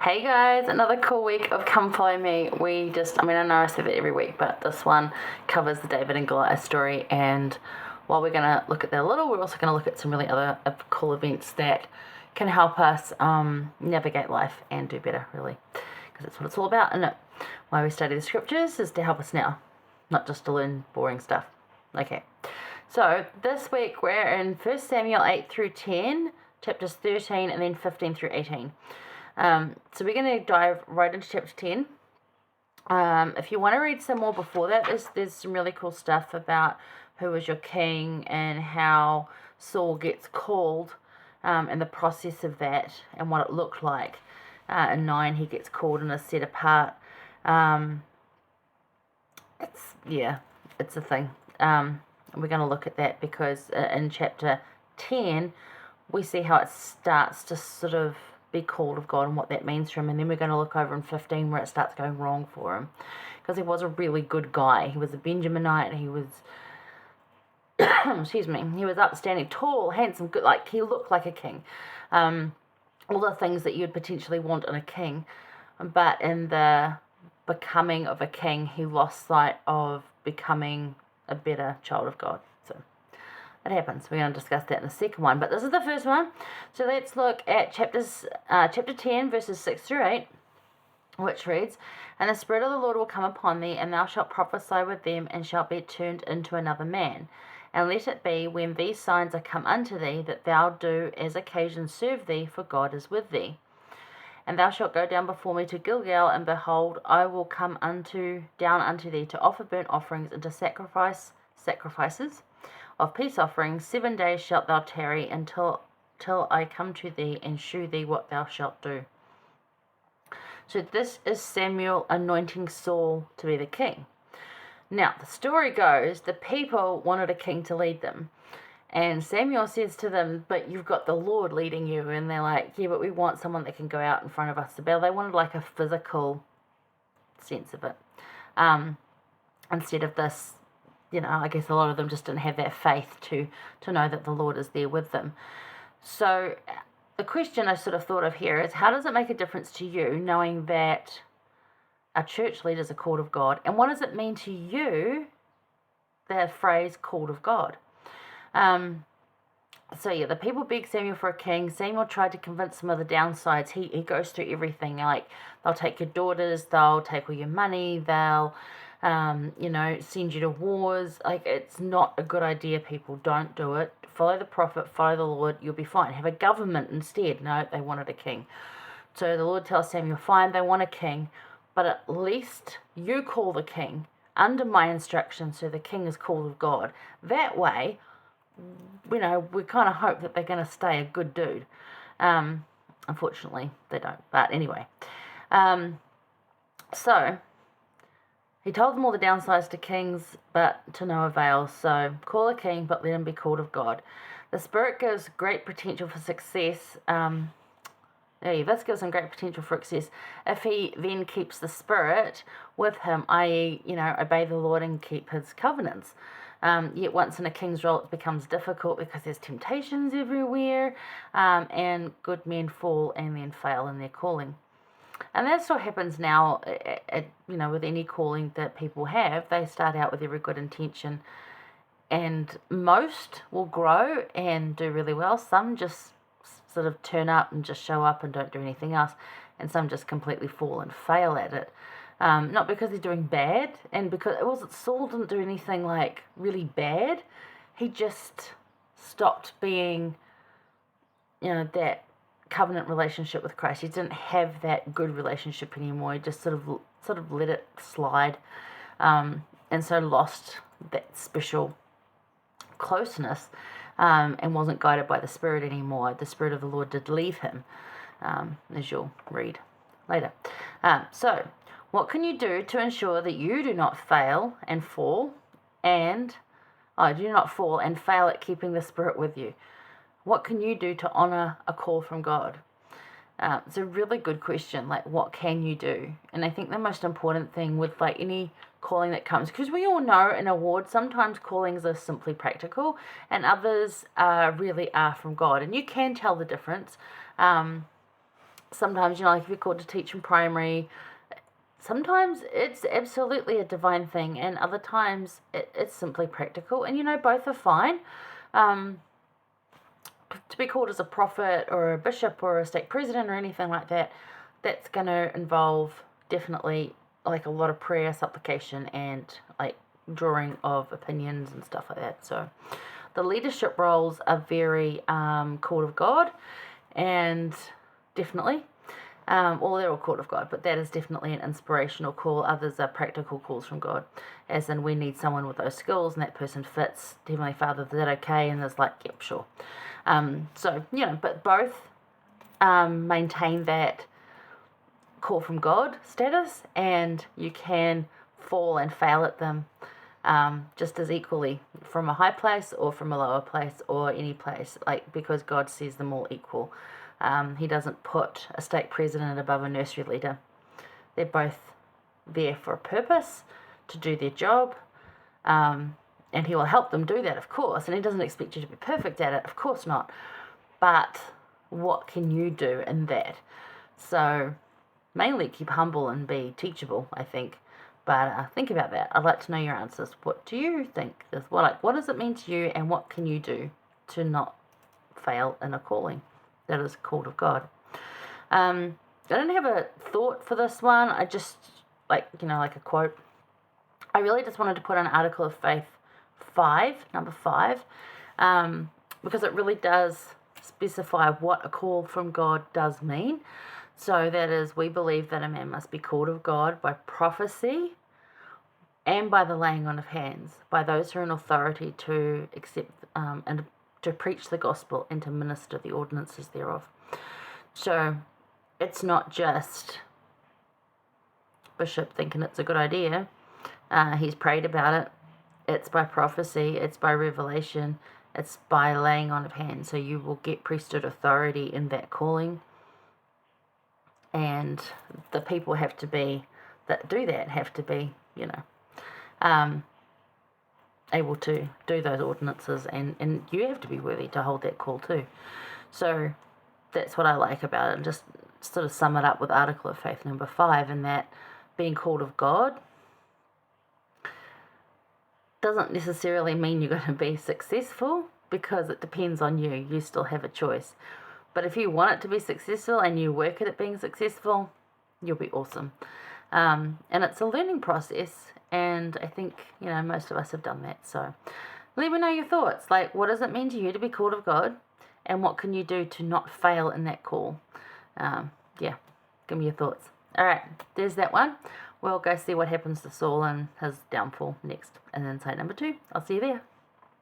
Hey guys, another cool week of Come Follow Me. I know I say that every week, but this one covers the David and Goliath story. And while we're going to look at that a little, we're also going to look at some really other cool events that can help us navigate life and do better, really. Because that's what it's all about, isn't it? Why we study the scriptures is to help us now, not just to learn boring stuff. Okay, so this week we're in 1 Samuel 8 through 10, chapters 13, and then 15 through 18. So we're going to dive right into chapter 10. If you want to read some more before that, there's some really cool stuff about who was your king and how Saul gets called, and the process of that and what it looked like. In 9, he gets called and is set apart. It's a thing. We're going to look at that because in chapter 10, we see how it starts to sort of be called of God and what that means for him. And then we're going to look over in 15 where it starts going wrong for him. Because he was a really good guy. He was a Benjaminite. He was, he was upstanding, tall, handsome, good. Like, he looked like a king. All the things that you'd potentially want in a king. But in the becoming of a king, he lost sight of becoming a better child of God. So it happens. We're going to discuss that in the second one. But this is the first one. So let's look at chapter 10, verses 6 through 8, which reads, "And the Spirit of the Lord will come upon thee, and thou shalt prophesy with them, and shalt be turned into another man. And let it be, when these signs are come unto thee, that thou do as occasion serve thee, for God is with thee. And thou shalt go down before me to Gilgal, and behold, I will come down unto thee to offer burnt offerings and to sacrifices of peace offerings. 7 days shalt thou tarry till I come to thee and shew thee what thou shalt do." So this is Samuel anointing Saul to be the king. Now, the story goes, the people wanted a king to lead them. And Samuel says to them, "But you've got the Lord leading you." And they're like, "Yeah, but we want someone that can go out in front of us to battle." They wanted like a physical sense of it. Instead of this, I guess a lot of them just didn't have that faith to know that the Lord is there with them. So the question I sort of thought of here is, how does it make a difference to you knowing that our church leaders are called of God? And what does it mean to you, the phrase called of God? The people begged Samuel for a king. Samuel tried to convince them of the downsides. He goes through everything, like they'll take your daughters, they'll take all your money, they'll send you to wars. Like, it's not a good idea, people. Don't do it. Follow the prophet, follow the Lord, you'll be fine. Have a government instead. No, they wanted a king. So the Lord tells Samuel, fine, they want a king, but at least you call the king under my instruction, so the king is called of God. That way, we kind of hope that they're going to stay a good dude. Unfortunately, they don't. But anyway. So he told them all the downsides to kings, but to no avail. So call a king, but let him be called of God. The Spirit gives great potential for success. This gives him great potential for success if he then keeps the Spirit with him, i.e., obey the Lord and keep his covenants. Yet once in a king's role, it becomes difficult because there's temptations everywhere, and good men fall and then fail in their calling. And that's what happens now, with any calling that people have. They start out with every good intention, and most will grow and do really well. Some just sort of turn up and just show up and don't do anything else, and some just completely fall and fail at it. Not because they're doing bad, and because Saul didn't do anything like really bad. He just stopped being, that covenant relationship with Christ. He didn't have that good relationship anymore. He just sort of let it slide, and so lost that special closeness, and wasn't guided by the Spirit anymore. The Spirit of the Lord did leave him, as you'll read later. So what can you do to ensure that you do not fail and fall, and fail at keeping the Spirit with you? What can you do to honor a call from God? It's a really good question. Like, what can you do? And I think the most important thing with any calling that comes, because we all know in a ward, sometimes callings are simply practical and others really are from God. And you can tell the difference. sometimes, you know, like if you're called to teach in primary, sometimes it's absolutely a divine thing, and other times it's simply practical. And, you know, both are fine. To be called as a prophet or a bishop or a stake president or anything like that, that's going to involve definitely like a lot of prayer, supplication, and like drawing of opinions and stuff like that. So the leadership roles are very called of God, and definitely, well, they're all called of God, but that is definitely an inspirational call. Others are practical calls from God, as in we need someone with those skills, and that person fits. Heavenly Father, is that okay? And there's like, yep, sure. So, you know, but both maintain that call from God status, and you can fall and fail at them just as equally from a high place or from a lower place or any place, like, because God sees them all equal. He doesn't put a stake president above a nursery leader. They're both there for a purpose, to do their job, and he will help them do that, of course, and he doesn't expect you to be perfect at it, of course not, but what can you do in that? So mainly keep humble and be teachable, I think. But think about that. I'd like to know your answers. What do you think? What does it mean to you, and what can you do to not fail in a calling that is called of God? I didn't have a thought for this one. I just, like, you know, like a quote. I really just wanted to put an article of faith 5, number 5, because it really does specify what a call from God does mean. So that is, we believe that a man must be called of God by prophecy and by the laying on of hands, by those who are in authority to accept and to preach the gospel and to minister the ordinances thereof. So it's not just Bishop thinking it's a good idea. He's prayed about it. It's by prophecy, it's by revelation, it's by laying on of hands. So you will get priesthood authority in that calling. And the people have to be, that do that, have to be, you know, able to do those ordinances, and you have to be worthy to hold that call too. So that's what I like about it, and just sort of sum it up with article of faith number 5, and that being called of God doesn't necessarily mean you're going to be successful, because it depends on you. You still have a choice. But if you want it to be successful and you work at it being successful, you'll be awesome. And it's a learning process, and I think, you know, most of us have done that. So let me know your thoughts. Like, what does it mean to you to be called of God, and what can you do to not fail in that call? Yeah, give me your thoughts. All right, there's that one. We'll go see what happens to Saul and his downfall next, and then insight number 2. I'll see you there.